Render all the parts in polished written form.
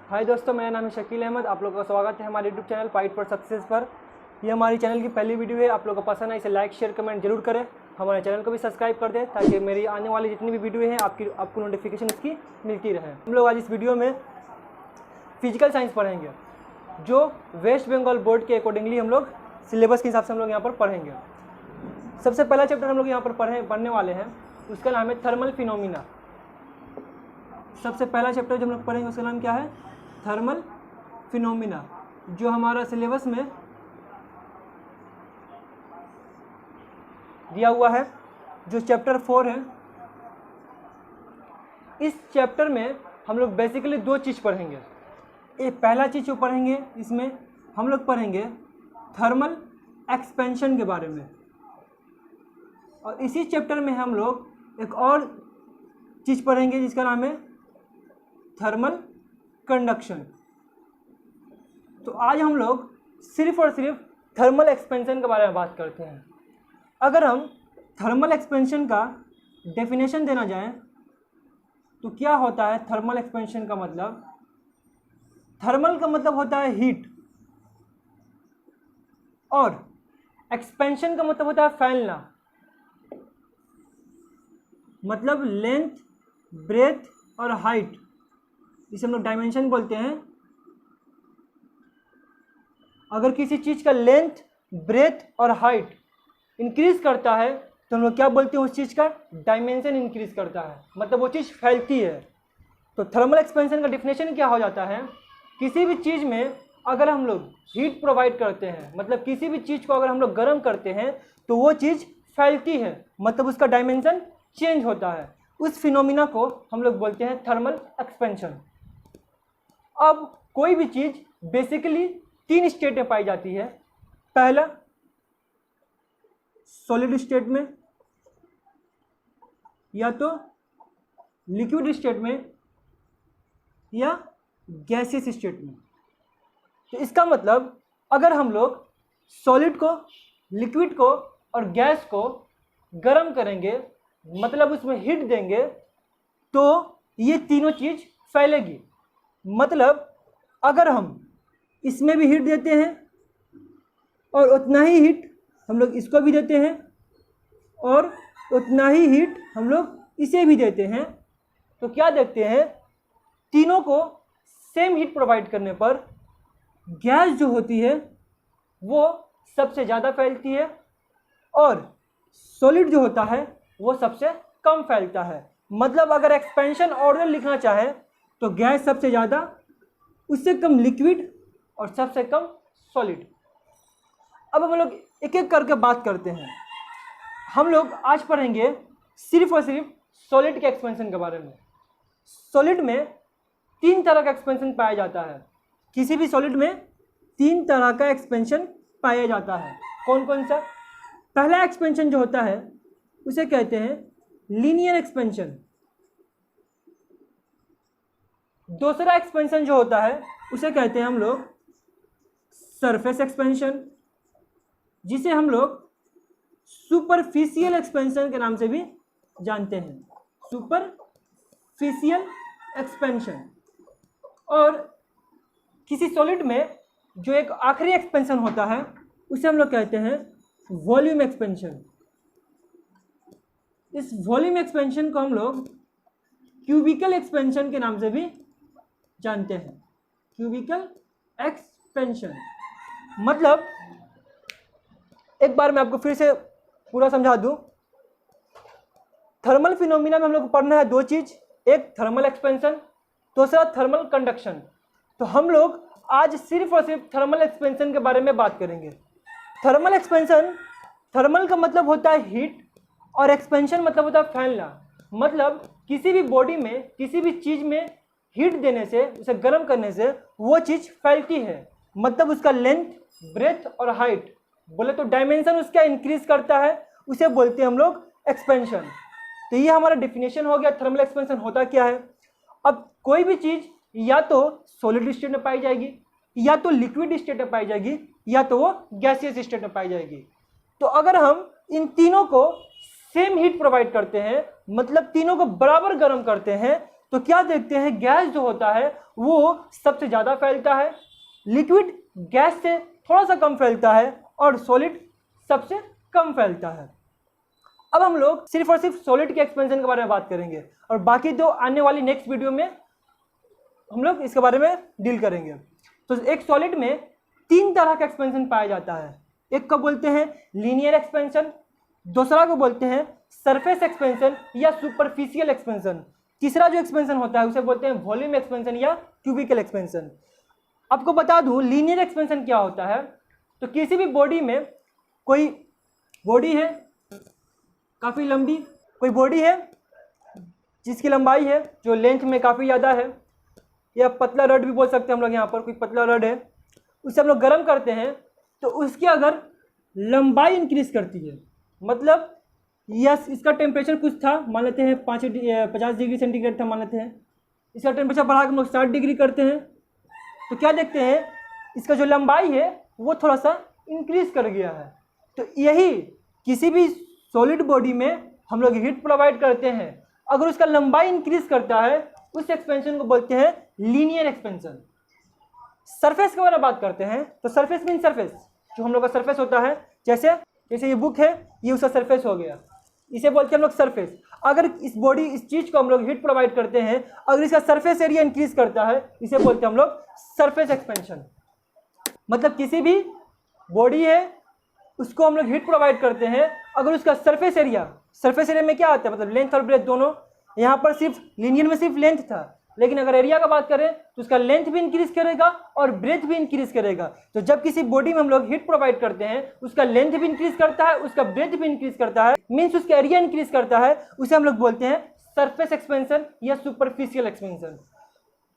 हाय दोस्तों, मेरा नाम है शकील अहमद। आप लोगों का स्वागत है हमारे YouTube channel fight for success पर। ये हमारी चैनल की पहली वीडियो है। आप लोगों को पसंद है इसे लाइक शेयर कमेंट जरूर करें। हमारे चैनल को भी सब्सक्राइब कर दें ताकि मेरी आने वाली जितनी भी वीडियो है आपको नोटिफिकेशन इसकी मिलती रहे। हम लोग आज इस वीडियो में फिजिकल साइंस पढ़ेंगे, जो वेस्ट बंगाल बोर्ड के अकॉर्डिंगली हम लोग सिलेबस के हिसाब से हम लोग यहाँ पर पढ़ेंगे। सबसे पहला चैप्टर हम लोग यहाँ पर पढ़ने वाले हैं, उसका नाम है थर्मल फिनोमिना। सबसे पहला चैप्टर जो हम लोग पढ़ेंगे उसका नाम क्या है? थर्मल फिनोमिना, जो हमारा सिलेबस में दिया हुआ है, जो चैप्टर 4 है। इस चैप्टर में हम लोग बेसिकली दो चीज़ पढ़ेंगे। एक पहला चीज़ जो पढ़ेंगे, इसमें हम लोग पढ़ेंगे थर्मल एक्सपेंशन के बारे में, और इसी चैप्टर में हम लोग एक और चीज़ पढ़ेंगे जिसका नाम है थर्मल कंडक्शन। तो आज हम लोग सिर्फ और सिर्फ थर्मल एक्सपेंशन के बारे में बात करते हैं। अगर हम थर्मल एक्सपेंशन का डेफिनेशन देना जाए तो क्या होता है थर्मल एक्सपेंशन का मतलब? थर्मल का मतलब होता है हीट, और एक्सपेंशन का मतलब होता है फैलना। मतलब लेंथ, ब्रेथ और हाइट, इसे हम लोग डायमेंशन बोलते हैं। अगर किसी चीज़ का लेंथ, ब्रेथ और हाइट इंक्रीज करता है तो हम लोग क्या बोलते हैं? उस चीज़ का डायमेंशन इंक्रीज करता है, मतलब वो चीज़ फैलती है। तो थर्मल एक्सपेंशन का डिफिनेशन क्या हो जाता है? किसी भी चीज़ में अगर हम लोग हीट प्रोवाइड करते हैं, मतलब किसी भी चीज़ को अगर हम लोग गर्म करते हैं तो वो चीज़ फैलती है, मतलब उसका डायमेंशन चेंज होता है। उस फिनोमिना को हम लोग बोलते हैं थर्मल एक्सपेंशन। अब कोई भी चीज़ बेसिकली 3 स्टेट में पाई जाती है। पहला सॉलिड स्टेट में, या तो लिक्विड स्टेट में, या गैसियस स्टेट में। तो इसका मतलब अगर हम लोग सॉलिड को, लिक्विड को और गैस को गर्म करेंगे, मतलब उसमें हीट देंगे, तो ये तीनों चीज़ फैलेगी। मतलब अगर हम इसमें भी हीट देते हैं और उतना ही हीट हम लोग इसको भी देते हैं, और उतना ही हीट हम लोग इसे भी देते हैं, तो क्या देखते हैं? तीनों को सेम हीट प्रोवाइड करने पर गैस जो होती है वो सबसे ज़्यादा फैलती है, और सॉलिड जो होता है वो सबसे कम फैलता है। मतलब अगर एक्सपेंशन ऑर्डर लिखना चाहे तो गैस सबसे ज़्यादा, उससे कम लिक्विड और सबसे कम सॉलिड। अब हम लोग एक एक करके बात करते हैं। हम लोग आज पढ़ेंगे सिर्फ और सिर्फ सॉलिड के एक्सपेंशन के बारे में। सॉलिड में 3 तरह का एक्सपेंशन पाया जाता है। किसी भी सॉलिड में 3 तरह का एक्सपेंशन पाया जाता है। कौन कौन सा? पहला एक्सपेंशन जो होता है उसे कहते हैं लीनियर एक्सपेंशन। दूसरा एक्सपेंशन जो होता है उसे कहते हैं हम लोग सरफेस एक्सपेंशन, जिसे हम लोग सुपरफिशियल एक्सपेंशन के नाम से भी जानते हैं। Superficial expansion. और किसी सॉलिड में जो एक आखिरी एक्सपेंशन होता है उसे हम लोग कहते हैं वॉल्यूम एक्सपेंशन। इस वॉल्यूम एक्सपेंशन को हम लोग क्यूबिकल एक्सपेंशन के नाम से भी जानते हैं। क्यूबिकल एक्सपेंशन मतलब, एक बार मैं आपको फिर से पूरा समझा दूं। थर्मल फिनोमिना में हम लोग को पढ़ना है 2 चीज, एक थर्मल एक्सपेंशन, दूसरा थर्मल कंडक्शन। तो हम लोग आज सिर्फ और सिर्फ थर्मल एक्सपेंशन के बारे में बात करेंगे। थर्मल एक्सपेंशन, थर्मल का मतलब होता है हीट, और एक्सपेंशन मतलब होता है फैलना। मतलब किसी भी बॉडी में, किसी भी चीज में हीट देने से, उसे गर्म करने से वो चीज फैलती है। मतलब उसका लेंथ, ब्रेथ और हाइट, बोले तो डायमेंशन उसका इंक्रीज करता है, उसे बोलते हैं हम लोग एक्सपेंशन। तो ये हमारा डेफिनेशन हो गया थर्मल एक्सपेंशन होता क्या है। अब कोई भी चीज या तो सॉलिड स्टेट में पाई जाएगी, या तो लिक्विड स्टेट में पाई जाएगी, या तो वो गैसियस स्टेट में पाई जाएगी। तो अगर हम इन तीनों को सेम हीट प्रोवाइड करते हैं, मतलब तीनों को बराबर गर्म करते हैं, तो क्या देखते हैं, गैस जो होता है वो सबसे ज़्यादा फैलता है, लिक्विड गैस से थोड़ा सा कम फैलता है और सॉलिड सबसे कम फैलता है। अब हम लोग सिर्फ और सिर्फ सॉलिड के एक्सपेंशन के बारे में बात करेंगे और बाकी तो आने वाली नेक्स्ट वीडियो में हम लोग इसके बारे में डील करेंगे। तो एक सॉलिड में 3 तरह का एक्सपेंशन पाया जाता है। एक को बोलते हैं लीनियर एक्सपेंशन, दूसरा को बोलते हैं सरफेस एक्सपेंशन या सुपरफिशियल एक्सपेंशन, तीसरा जो एक्सपेंशन होता है उसे बोलते हैं वॉल्यूम एक्सपेंशन या क्यूबिकल एक्सपेंशन। आपको बता दूं लीनियर एक्सपेंशन क्या होता है। तो किसी भी बॉडी में, कोई बॉडी है काफ़ी लंबी, कोई बॉडी है जिसकी लंबाई है जो लेंथ में काफ़ी ज़्यादा है, या पतला रड भी बोल सकते हैं हम लोग, यहाँ पर कोई पतला रड है, उसे हम लोग गर्म करते हैं तो उसकी अगर लंबाई इंक्रीज करती है, मतलब यस इसका टेम्परेचर कुछ था, मान लेते हैं 50 डिग्री सेंटीग्रेड था मान लेते हैं, इसका टेम्परेचर बढ़ा के हम लोग 60 डिग्री करते हैं, तो क्या देखते हैं इसका जो लंबाई है वो थोड़ा सा इंक्रीज कर गया है। तो यही किसी भी सॉलिड बॉडी में हम लोग हीट प्रोवाइड करते हैं, अगर उसका लंबाई इंक्रीज करता है उस एक्सपेंशन को बोलते हैं लीनियर एक्सपेंशन। सरफेस के बारे में बात करते हैं तो सरफेस मीन सरफेस, जो हम लोग का सरफेस होता है, जैसे ये बुक है, ये उसका सरफेस हो गया, इसे बोलते हैं हम लोग सरफेस। अगर इस चीज़ को हम लोग हीट प्रोवाइड करते हैं, अगर इसका सरफेस एरिया इंक्रीज करता है, इसे बोलते हैं हम लोग सरफेस एक्सपेंशन। मतलब किसी भी बॉडी है उसको हम लोग हीट प्रोवाइड करते हैं, अगर उसका सरफेस एरिया में क्या आता है, मतलब लेंथ और ब्रेथ दोनों, यहाँ पर सिर्फ लीनियर में सिर्फ लेंथ था, लेकिन अगर एरिया का बात करें तो उसका लेंथ भी इंक्रीज करेगा और ब्रेथ भी इंक्रीज करेगा। तो जब किसी बॉडी में हम लोग हीट प्रोवाइड करते हैं, उसका लेंथ भी इंक्रीज करता है, उसका ब्रेथ भी इंक्रीज करता है, मीन्स उसका एरिया इंक्रीज करता है, उसे हम लोग बोलते हैं सरफेस एक्सपेंशन या सुपरफिशियल एक्सपेंशन।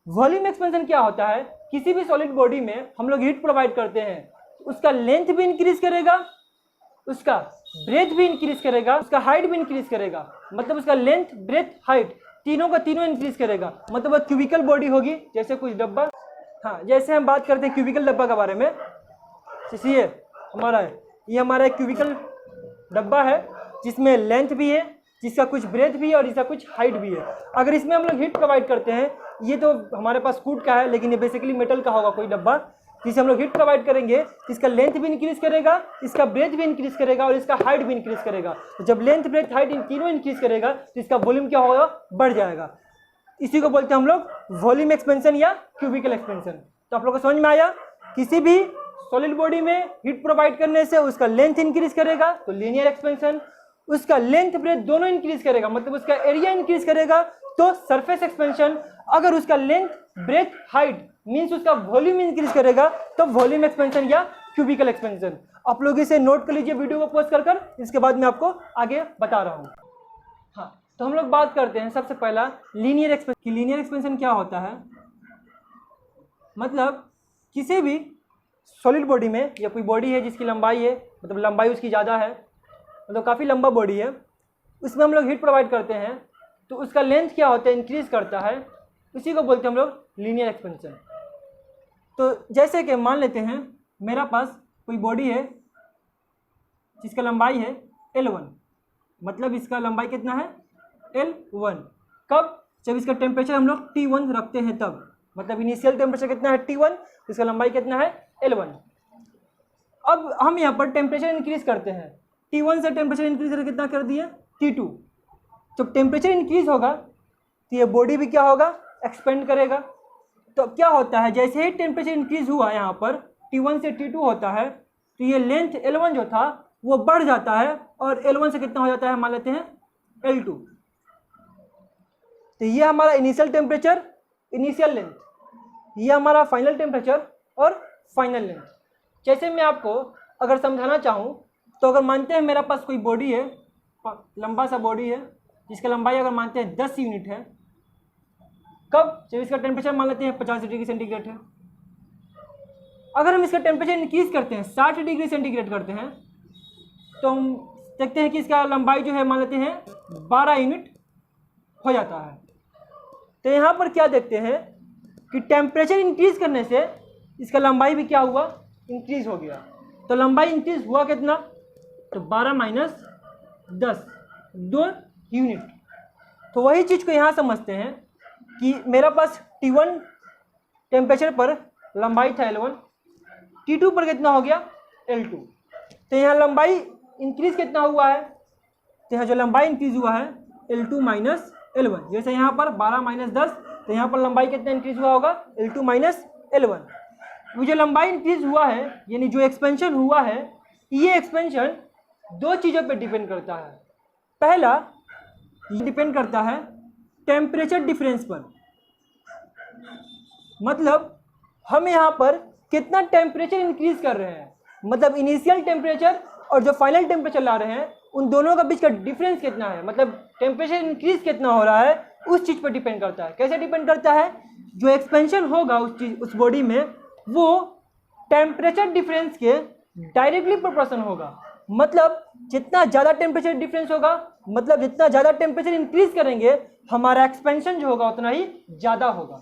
वॉल्यूम एक्सपेंशन क्या होता है, किसी भी सॉलिड बॉडी में हम लोग हीट प्रोवाइड करते हैं, उसका लेंथ भी इंक्रीज करेगा, उसका ब्रेथ भी इंक्रीज करेगा, उसका हाइट भी इंक्रीज करेगा, मतलब उसका लेंथ ब्रेथ हाइट तीनों का तीनों इंक्रीज करेगा, मतलब वह क्यूबिकल बॉडी होगी। जैसे कुछ डब्बा, हाँ जैसे हम बात करते हैं क्यूबिकल डब्बा के बारे में, जैसे ये हमारा है, ये हमारा एक क्यूबिकल डब्बा है जिसमें लेंथ भी है, जिसका कुछ ब्रेथ भी है और इसका कुछ हाइट भी है। अगर इसमें हम लोग हीट प्रोवाइड करते हैं, ये तो हमारे पास कूट का है लेकिन ये बेसिकली मेटल का होगा कोई डब्बा, जिसे हम लोग हीट प्रोवाइड करेंगे, इसका लेंथ भी इंक्रीज करेगा, इसका ब्रेथ भी इंक्रीज करेगा और इसका हाइट भी इंक्रीज करेगा। तो जब लेंथ ब्रेथ हाइट इन तीनों इंक्रीज करेगा तो इसका वॉल्यूम क्या होगा, बढ़ जाएगा। इसी को बोलते हैं हम लोग वॉल्यूम एक्सपेंशन या क्यूबिकल एक्सपेंशन। तो आप लोग को समझ में आया, किसी भी सॉलिड बॉडी में हीट प्रोवाइड करने से उसका लेंथ इंक्रीज करेगा तो लीनियर एक्सपेंशन, उसका लेंथ ब्रेथ दोनों इंक्रीज करेगा, मतलब उसका एरिया इंक्रीज करेगा तो सरफेस एक्सपेंशन, अगर उसका लेंथ ब्रेथ हाइट मीन्स उसका वॉल्यूम इंक्रीज करेगा तो वॉल्यूम एक्सपेंशन या क्यूबिकल एक्सपेंशन। आप लोग इसे नोट कर लीजिए वीडियो को पॉज कर, इसके बाद मैं आपको आगे बता रहा हूँ। हाँ, तो हम लोग बात करते हैं सबसे पहला लीनियर एक्सपेंशन। लीनियर एक्सपेंशन क्या होता है, मतलब किसी भी सॉलिड बॉडी में या कोई बॉडी है जिसकी लंबाई है, मतलब लंबाई उसकी ज़्यादा है, मतलब काफ़ी लंबा बॉडी है, उसमें हम लोग हीट प्रोवाइड करते हैं तो उसका लेंथ क्या होता है, इंक्रीज करता है, उसी को बोलते हैं हम लोग लीनियर एक्सपेंशन। तो जैसे कि मान लेते हैं मेरा पास कोई बॉडी है जिसका लंबाई है L1, मतलब इसका लंबाई कितना है L1। कब, जब इसका टेम्परेचर हम लोग T1 रखते हैं तब, मतलब इनिशियल टेम्परेचर कितना है T1, इसका लंबाई कितना है L1। अब हम यहाँ पर टेम्परेचर इंक्रीज करते हैं, T1 से टेम्परेचर इंक्रीज करके कितना कर दिए T2। जब टेम्परेचर इंक्रीज होगा तो ये बॉडी भी क्या होगा, एक्सपेंड करेगा। तो क्या होता है, जैसे ही टेम्परेचर इंक्रीज हुआ यहाँ पर T1 से T2 होता है तो ये लेंथ L1 जो था वो बढ़ जाता है और L1 से कितना हो जाता है, मान लेते हैं L2। तो ये हमारा इनिशियल टेम्परेचर, इनिशियल लेंथ, ये हमारा फाइनल टेम्परेचर और फाइनल लेंथ। जैसे मैं आपको अगर समझाना चाहूँ तो अगर मानते हैं मेरा पास कोई बॉडी है, लंबा सा बॉडी है जिसका लंबाई अगर मानते हैं 10 यूनिट है, कब, जब इसका टेम्परेचर मान लेते हैं 50 डिग्री सेंटीग्रेड है। अगर हम इसका टेम्परेचर इंक्रीज करते हैं 60 डिग्री सेंटीग्रेड करते हैं तो हम देखते हैं कि इसका लंबाई जो है मान लेते हैं 12 यूनिट हो जाता है। तो यहाँ पर क्या देखते हैं कि टेम्परेचर इंक्रीज करने से इसका लंबाई भी क्या हुआ, इंक्रीज हो गया। तो लंबाई इंक्रीज हुआ कितना, तो 12 माइनस 10, 2 यूनिट। तो वही चीज़ को यहाँ समझते हैं कि मेरा पास T1 टेम्परेचर पर लंबाई था L1, T2 पर कितना हो गया L2। तो यहाँ लंबाई इंक्रीज कितना हुआ है, तो यहाँ जो लंबाई इंक्रीज हुआ है L2 माइनस L1। जैसे यहाँ पर 12 माइनस 10, तो यहाँ पर लंबाई कितना इंक्रीज हुआ होगा L2 माइनस L1। वो जो लंबाई इंक्रीज हुआ है यानी जो एक्सपेंशन हुआ है, ये एक्सपेंशन दो चीज़ों पे डिपेंड करता है। पहला ये डिपेंड करता है टेम्परेचर डिफरेंस पर, मतलब हम यहाँ पर कितना टेम्परेचर इंक्रीज कर रहे हैं, मतलब इनिशियल टेम्परेचर और जो फाइनल टेम्परेचर ला रहे हैं उन दोनों का बीच का डिफरेंस कितना है, मतलब टेम्परेचर इंक्रीज कितना हो रहा है, उस चीज़ पर डिपेंड करता है। कैसे डिपेंड करता है, जो एक्सपेंशन होगा उस बॉडी में वो टेम्परेचर डिफरेंस के डायरेक्टली प्रोपोर्शनल होगा। मतलब जितना ज़्यादा टेम्परेचर डिफरेंस होगा, मतलब जितना ज़्यादा टेम्परेचर इंक्रीज करेंगे हमारा एक्सपेंशन जो होगा उतना ही ज़्यादा होगा।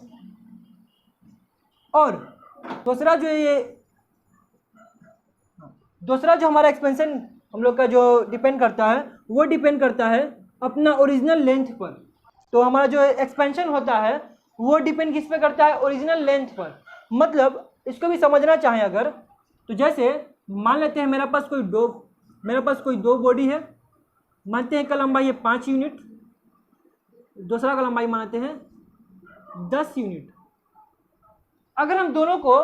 और दूसरा जो हमारा एक्सपेंशन हम लोग का जो डिपेंड करता है वो डिपेंड करता है अपना ओरिजिनल लेंथ पर। तो हमारा जो एक्सपेंशन होता है वो डिपेंड किस पे करता है, ओरिजिनल लेंथ पर। मतलब इसको भी समझना चाहें अगर, तो जैसे मान लेते हैं मेरे पास कोई दो बॉडी है, मानते हैं का लंबाई है 5 यूनिट, दूसरा का लंबाई मानते हैं 10 यूनिट। अगर हम दोनों को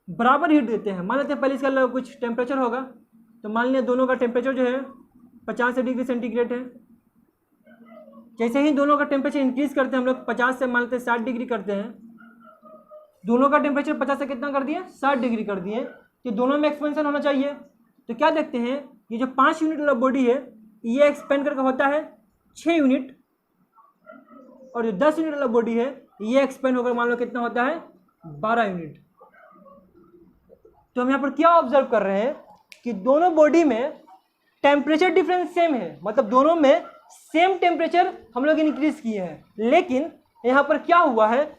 बराबर हीट देते हैं, मान लेते हैं पहले इसका कुछ टेम्परेचर होगा, तो मान लें दोनों का टेम्परेचर जो है 50 डिग्री सेंटीग्रेड है। जैसे ही दोनों का टेम्परेचर इंक्रीज करते हैं हम लोग 50 से मान लेते हैं 60 डिग्री करते हैं, दोनों का टेम्परेचर 50 से कितना कर दिए 60 डिग्री कर दिए, तो दोनों में एक्सपेंशन होना चाहिए। तो क्या देखते हैं, ये जो 5 यूनिट वाला बॉडी है ये एक्सपेंड करके होता है 6 यूनिट, और जो 10 यूनिट वाला बॉडी है ये एक्सपेंड होकर मान लो कितना होता है 12 यूनिट। तो हम यहाँ पर क्या ऑब्जर्व कर रहे हैं कि दोनों बॉडी में टेम्परेचर डिफरेंस सेम है, मतलब दोनों में सेम टेम्परेचर हम लोग इंक्रीज किए हैं, लेकिन यहाँ पर क्या हुआ है,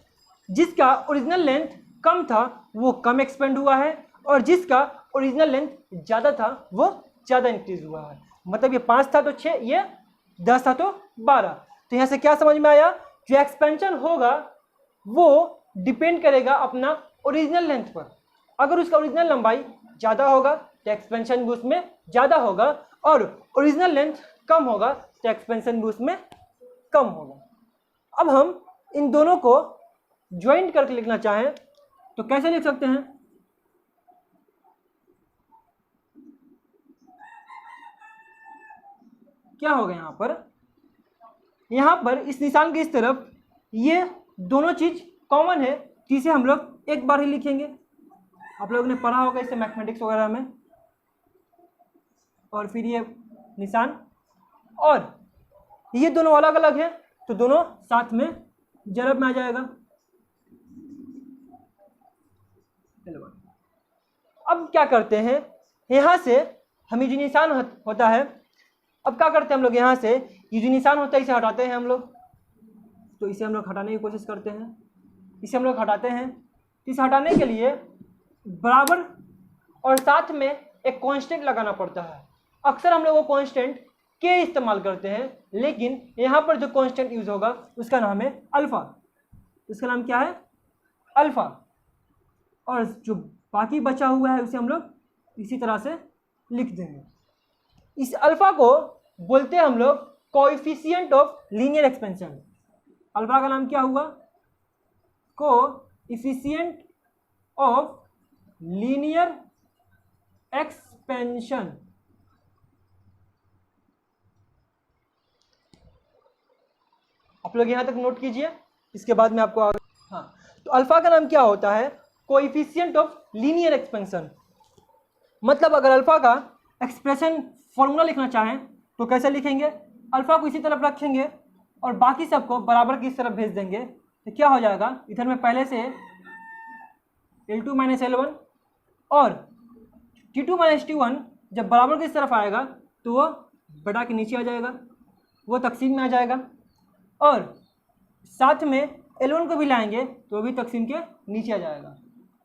जिसका ओरिजिनल लेंथ कम था वो कम एक्सपेंड हुआ है, और जिसका ओरिजिनल लेंथ ज़्यादा था वो ज़्यादा इंक्रीज हुआ है। मतलब ये 5 था तो 6, ये 10 था तो 12। तो यहाँ से क्या समझ में आया, जो एक्सपेंशन होगा वो डिपेंड करेगा अपना ओरिजिनल लेंथ पर। अगर उसका ओरिजिनल लंबाई ज़्यादा होगा तो एक्सपेंशन भी उसमें ज़्यादा होगा, और ओरिजिनल लेंथ कम होगा तो एक्सपेंशन भी उसमें कम होगा। अब हम इन दोनों को ज्वाइंट करके लिखना चाहें तो कैसे लिख सकते हैं, क्या होगा यहाँ पर इस निशान के इस तरफ ये दोनों चीज कॉमन है, जिसे हम लोग एक बार ही लिखेंगे। आप लोगों ने पढ़ा होगा इसे मैथमेटिक्स वगैरह में। और फिर ये निशान, और ये दोनों अलग अलग है तो दोनों साथ में जरब में आ जाएगा। अब क्या करते हैं, यहाँ से हमें जो निशान होता है, अब क्या करते हैं हम लोग, यहाँ से ये जो निशान होता है इसे हटाते हैं हम लोग। तो इसे हम लोग हटाने की कोशिश करते हैं, इसे हम लोग हटाते हैं। इसे हटाने के लिए बराबर और साथ में एक कांस्टेंट लगाना पड़ता है। अक्सर हम लोग वो कांस्टेंट के इस्तेमाल करते हैं, लेकिन यहाँ पर जो कांस्टेंट यूज होगा उसका नाम है अल्फा। उसका नाम क्या है, अल्फा। और जो बाकी बचा हुआ है उसे हम लोग इसी तरह से लिख देंगे। इस अल्फा को बोलते हैं हम लोग coefficient of linear expansion. Alpha का नाम क्या हुआ, कोएफिशिएंट ऑफ लीनियर एक्सपेंशन। आप लोग यहां तक नोट कीजिए, इसके बाद में आपको हाँ, तो अल्फा का नाम क्या होता है, कोएफिशिएंट ऑफ लीनियर एक्सपेंशन। मतलब अगर अल्फा का एक्सप्रेशन फॉर्मूला लिखना चाहें तो कैसे लिखेंगे, अल्फा को इसी तरफ रखेंगे और बाकी सबको बराबर की इस तरफ भेज देंगे। तो क्या हो जाएगा, इधर में पहले से L2 माइनस L1 और T2 माइनस T1 जब बराबर की इस तरफ आएगा तो वो बड़ा के नीचे आ जाएगा, वो तकसीम में आ जाएगा, और साथ में L1 को भी लाएंगे तो वो भी तकसीम के नीचे आ जाएगा,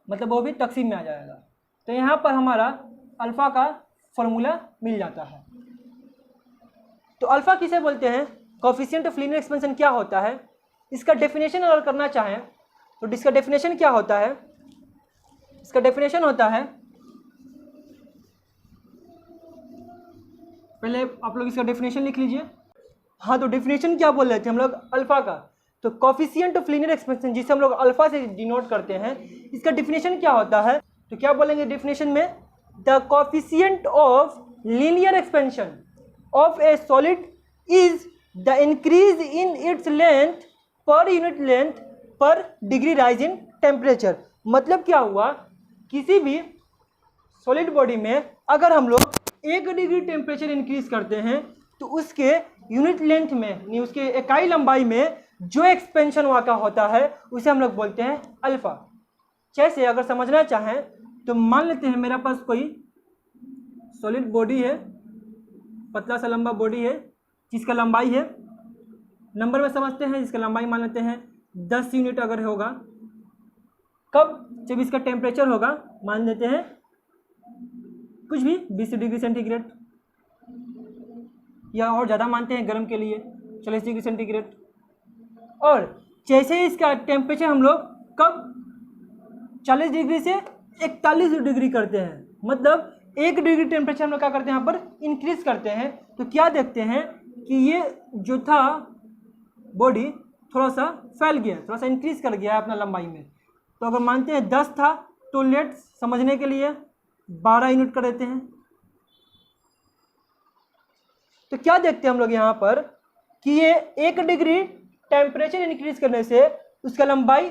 मतलब वो भी तकसीम में आ जाएगा। तो यहाँ पर हमारा अल्फ़ा का फॉर्मूला मिल जाता है। तो अल्फ़ा किसे बोलते हैं, कोएफिशिएंट ऑफ लीनियर एक्सपेंशन क्या होता है, इसका डेफिनेशन अगर करना चाहें तो इसका डेफिनेशन क्या होता है, इसका डेफिनेशन होता है, पहले आप लोग इसका डेफिनेशन लिख लीजिए। हाँ, तो डेफिनेशन क्या बोल रहे थे हम लोग, अल्फा का, तो कोफिशिएंट ऑफ लीनियर एक्सपेंशन जिसे हम लोग अल्फा से डिनोट करते हैं, इसका डेफिनेशन क्या होता है, तो क्या बोलेंगे डेफिनेशन में, the coefficient of linear expansion of A solid is the increase in its length per unit length पर डिग्री राइज इन टेम्परेचर। मतलब क्या हुआ, किसी भी सॉलिड बॉडी में अगर हम लोग 1 डिग्री टेम्परेचर इंक्रीज करते हैं तो उसके यूनिट लेंथ में यानी उसके इकाई लंबाई में जो एक्सपेंशन वहाँ का होता है उसे हम लोग बोलते हैं अल्फा। जैसे अगर समझना चाहें तो मान लेते हैं मेरा पास कोई सॉलिड बॉडी है, पतला सा लंबा बॉडी है जिसका लंबाई है, नंबर में समझते हैं, जिसका लंबाई मान लेते हैं 10 यूनिट अगर होगा, कब, जब इसका टेम्परेचर होगा मान लेते हैं कुछ भी 20 डिग्री सेंटीग्रेड, या और ज़्यादा मानते हैं गर्म के लिए 40 डिग्री सेंटीग्रेड। और जैसे ही इसका टेम्परेचर हम लोग कब 40 डिग्री से 41 डिग्री करते हैं, मतलब 1 डिग्री टेम्परेचर हम लोग क्या करते हैं यहाँ पर इंक्रीज करते हैं, तो क्या देखते हैं कि ये जो था बॉडी थोड़ा सा फैल गया, थोड़ा सा इंक्रीज कर गया है अपना लंबाई में। तो अगर मानते हैं 10 था तो लेट्स समझने के लिए 12 यूनिट कर देते हैं। तो क्या देखते हैं हम लोग यहाँ पर कि ये 1 डिग्री टेम्परेचर इंक्रीज करने से उसका लंबाई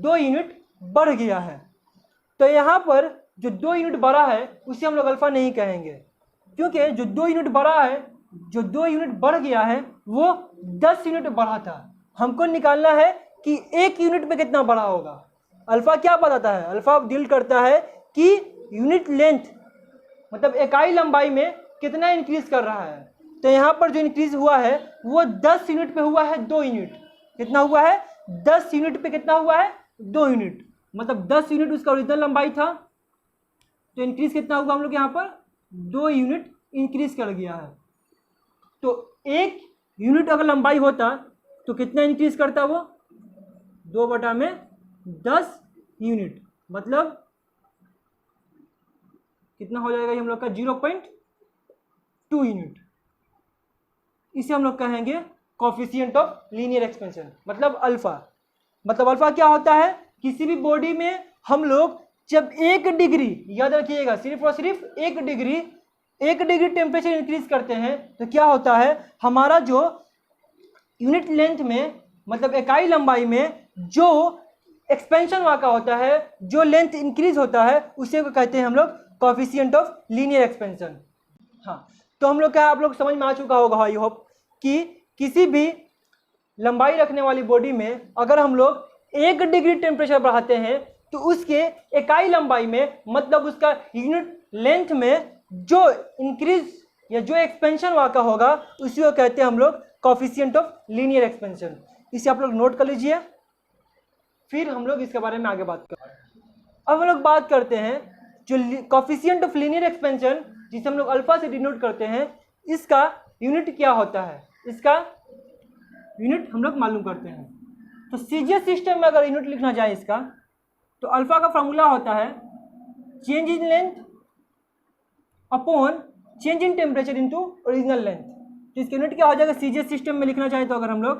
2 यूनिट बढ़ गया है। तो यहाँ पर जो 2 यूनिट बढ़ा है उसे हम लोग अल्फा नहीं कहेंगे, क्योंकि जो 2 यूनिट बढ़ा है, जो 2 यूनिट बढ़ गया है वो 10 यूनिट बढ़ा था। हमको निकालना है कि 1 यूनिट पे कितना बढ़ा होगा। अल्फा क्या बताता है, अल्फा डील करता है कि यूनिट लेंथ मतलब इकाई लंबाई में कितना इंक्रीज कर रहा है। तो यहाँ पर जो इंक्रीज हुआ है वो 10 यूनिट पे हुआ है 2 यूनिट। कितना हुआ है, 10 यूनिट पे कितना हुआ है, 2 यूनिट। मतलब 10 यूनिट उसका ओरिजिनल लंबाई था, तो इंक्रीज कितना हुआ हम लोग यहाँ पर 2 यूनिट इंक्रीज कर गया है। तो 1 यूनिट अगर लंबाई होता तो कितना इंक्रीज करता वो, 2/10 यूनिट, मतलब कितना हो जाएगा हम लोग का 0.2 यूनिट। इसे हम लोग कहेंगे कोफिशिएंट ऑफ लीनियर एक्सपेंशन, मतलब अल्फा। मतलब अल्फा क्या होता है, किसी भी बॉडी में हम लोग जब 1 डिग्री, याद रखिएगा सिर्फ और सिर्फ 1 डिग्री टेम्परेचर इंक्रीज करते हैं तो क्या होता है, हमारा जो यूनिट लेंथ में मतलब इकाई लंबाई में जो एक्सपेंशन वहाँ का होता है, जो लेंथ इंक्रीज होता है, उसे को कहते हैं हम लोग कोफिशिएंट ऑफ लीनियर एक्सपेंशन। हाँ, तो हम लोग क्या, आप लोग समझ में आ चुका होगा आई होप कि किसी भी लंबाई रखने वाली बॉडी में अगर हम लोग 1 डिग्री टेम्परेचर बढ़ाते हैं तो उसके इकाई लंबाई में मतलब उसका यूनिट लेंथ में जो इंक्रीज या जो एक्सपेंशन वहाँ का होगा उसी को कहते हैं हम लोग कोफिशिएंट ऑफ लीनियर एक्सपेंशन। इसे आप लोग नोट कर लीजिए, फिर हम लोग इसके बारे में आगे बात करें। अब हम लोग बात करते हैं जो कोफिशिएंट ऑफ लीनियर एक्सपेंशन जिसे हम लोग अल्फा से डिनोट करते हैं, इसका यूनिट क्या होता है, इसका यूनिट हम लोग मालूम करते हैं। तो सीजीएस सिस्टम में अगर यूनिट लिखना जाए इसका, तो अल्फा का फॉर्मूला होता है change in length upon change in temperature into original length. तो इसका यूनिट क्या हो जाएगा सीजीएस सिस्टम में लिखना चाहे तो अगर हम लोग,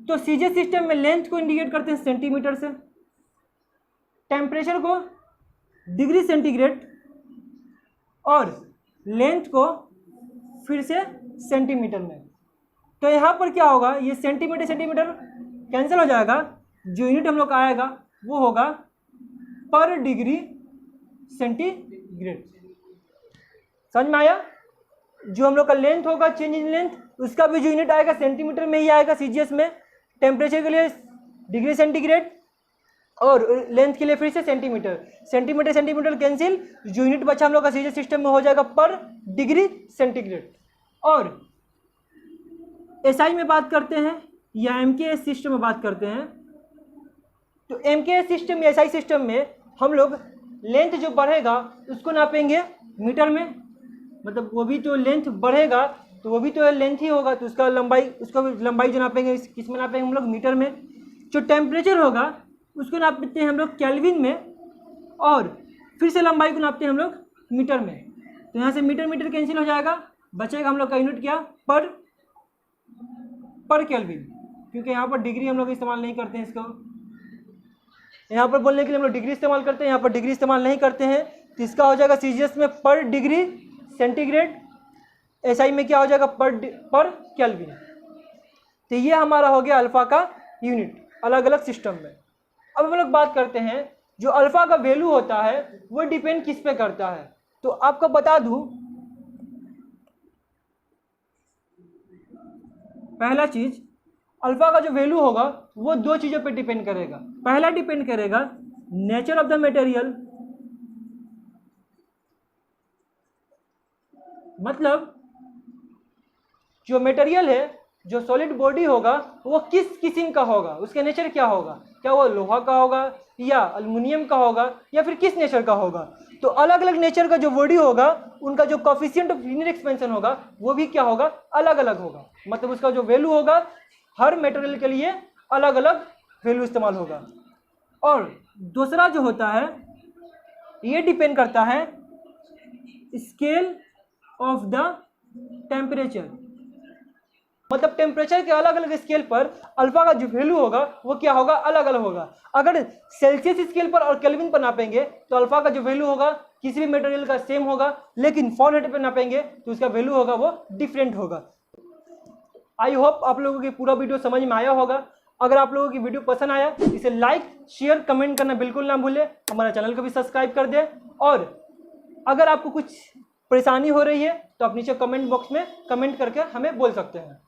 तो सीजीएस सिस्टम में लेंथ को इंडिकेट करते हैं सेंटीमीटर से, टेम्परेचर को डिग्री सेंटीग्रेड और लेंथ को फिर से सेंटीमीटर में। तो यहाँ पर क्या होगा, ये सेंटीमीटर सेंटीमीटर कैंसिल हो जाएगा, जो यूनिट हम लोग का आएगा वो होगा पर डिग्री सेंटीग्रेड। समझ में आया, जो हम लोग का लेंथ होगा चेंज इन लेंथ, उसका भी जो यूनिट आएगा सेंटीमीटर में ही आएगा सीजीएस में, टेम्परेचर के लिए डिग्री सेंटीग्रेड और लेंथ के लिए फिर से सेंटीमीटर। सेंटीमीटर सेंटीमीटर कैंसिल, जो यूनिट बचा हम लोग का सीजीएस सिस्टम में हो जाएगा पर डिग्री सेंटीग्रेड। और एसआई में बात करते हैं या एमकेएस सिस्टम में बात करते हैं, तो एमकेएस सिस्टम या एसआई सिस्टम में हम लोग लेंथ जो बढ़ेगा उसको नापेंगे मीटर में, मतलब वो भी जो लेंथ बढ़ेगा तो वो भी तो लेंथ ही होगा, तो उसका लंबाई, उसका लंबाई जो नापेंगे किस में नापेंगे हम लोग, मीटर में। जो टेम्परेचर होगा उसको नापते हैं हम लोग केल्विन में, और फिर से लंबाई को नापते हैं हम लोग मीटर में। तो यहाँ से मीटर मीटर कैंसिल हो जाएगा, बचेगा हम लोग का यूनिट क्या, पर केल्विन, क्योंकि यहाँ पर डिग्री हम लोग इस्तेमाल नहीं करते हैं। इसको यहाँ पर बोलने के लिए हम लोग डिग्री इस्तेमाल करते हैं, यहाँ पर डिग्री इस्तेमाल नहीं करते हैं। तो इसका हो जाएगा सीजीएस में पर डिग्री सेंटीग्रेड, एसआई में क्या हो जाएगा पर केल्विन। तो ये हमारा हो गया अल्फा का यूनिट अलग अलग सिस्टम में। अब हम लोग बात करते हैं जो अल्फा का वैल्यू होता है वो डिपेंड किस पे करता है। तो आपको बता दूं, पहला चीज, अल्फा का जो वैल्यू होगा वो दो चीजों पे डिपेंड करेगा। पहला डिपेंड करेगा नेचर ऑफ द मटेरियल, मतलब जो मटेरियल है, जो सॉलिड बॉडी होगा वो किस किस्म का होगा, उसके नेचर क्या होगा, क्या वो लोहा का होगा या एल्युमिनियम का होगा या फिर किस नेचर का होगा। तो अलग अलग नेचर का जो बॉडी होगा उनका जो कोफिशिएंट ऑफ लीनियर एक्सपेंशन होगा वो भी क्या होगा, अलग अलग होगा। मतलब उसका जो वैल्यू होगा हर मटेरियल के लिए अलग अलग वैल्यू इस्तेमाल होगा। और दूसरा जो होता है ये डिपेंड करता है स्केल ऑफ द टेम्परेचर, मतलब टेम्परेचर के अलग अलग स्केल पर अल्फा का जो वैल्यू होगा वो क्या होगा, अलग अलग होगा। अगर सेल्सियस स्केल पर और केल्विन पर नापेंगे तो अल्फा का जो वैल्यू होगा किसी भी मटेरियल का सेम होगा, लेकिन फ़ारेनहाइट पर नापेंगे तो उसका वैल्यू होगा वो डिफरेंट होगा। आई होप आप लोगों की पूरा वीडियो समझ में आया होगा। अगर आप लोगों की वीडियो पसंद आया इसे लाइक शेयर कमेंट करना बिल्कुल ना भूलें, हमारा चैनल को भी सब्सक्राइब कर दें। और अगर आपको कुछ परेशानी हो रही है तो आप नीचे कमेंट बॉक्स में कमेंट करके हमें बोल सकते हैं।